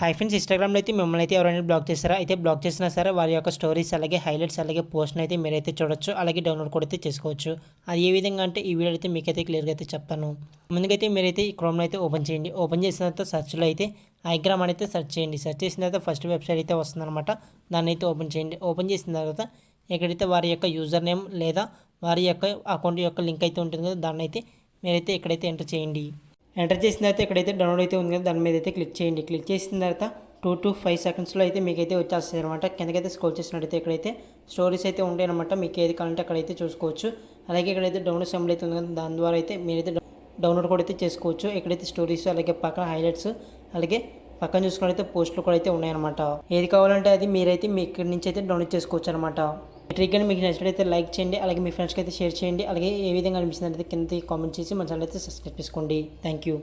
Hi friends, ఇన్‌స్టాగ్రామ్‌లో అయితే మిమ్మల్ని అయితే ఎవరైనా బ్లాక్ చేస్తారా? అయితే బ్లాక్ చేసినా సరే వారి యొక్క స్టోరీస్, అలాగే హైలైట్స్, అలాగే పోస్ట్‌ని అయితే మీరైతే చూడొచ్చు. అలాగే డౌన్‌లోడ్ కూడా అయితే చేసుకోవచ్చు. అది ఏ విధంగా అంటే ఈ వీడియోలో అయితే మీకైతే క్లియర్‌గా అయితే చెప్తాను. ముందుకైతే మీరైతే ఈ క్రోమ్‌లో అయితే ఓపెన్ చేయండి. ఓపెన్ చేసిన తర్వాత సెర్చ్‌లో అయితే ఐగ్రామ్ అని అయితే సెర్చ్ చేయండి. సెర్చ్ చేసిన తర్వాత ఫస్ట్ వెబ్‌సైట్ అయితే వస్తుందన్నమాట. దాన్ని అయితే ఓపెన్ చేయండి. ఓపెన్ చేసిన తర్వాత ఎక్కడైతే వారి యొక్క యూజర్ నేమ్ లేదా వారి యొక్క అకౌంట్ యొక్క లింక్ అయితే ఉంటుంది కదా, దాన్ని అయితే మీరైతే ఇక్కడైతే ఎంటర్ చేయండి. ఎంటర్ చేసిన తర్వాత ఇక్కడైతే డౌన్లోడ్ అయితే ఉంది కదా, దాని మీద అయితే క్లిక్ చేయండి. క్లిక్ చేసిన తర్వాత 2 to 5 సెకండ్స్లో అయితే మీకైతే వచ్చేస్తుంది అనమాట. కిందకైతే స్క్రోల్ చేసినట్టయితే ఇక్కడైతే స్టోరీస్ అయితే ఉంటాయి అనమాట. మీకు ఏది కావాలంటే అక్కడైతే చూసుకోవచ్చు. అలాగే ఇక్కడైతే డౌన్లోడ్ సింబల్ అయితే ఉంది కదా, దాని ద్వారా అయితే మీరైతే డౌన్లోడ్ కూడా అయితే చేసుకోవచ్చు. ఇక్కడైతే స్టోరీస్, అలాగే పక్కన హైలైట్స్, అలాగే పక్కన చూసుకున్నట్టయితే పోస్టులు కూడా అయితే ఉన్నాయన్నమాట. ఏది కావాలంటే అది మీరైతే మీ ఇక్కడి నుంచి అయితే డౌన్లోడ్ చేసుకోవచ్చు అనమాట. ఈ ట్రిక్ కానీ మీకు నచ్చినట్లయితే లైక్ చేయండి, అలాగే మీ ఫ్రెండ్స్కి అయితే షేర్ చేయండి. అలాగే ఏ విధంగా అనిపిస్తుంది అయితే కింద కామెంట్ చేసి మన ఛానల్ అయితే సబ్స్క్రైబ్ చేసుకోండి. Thank you.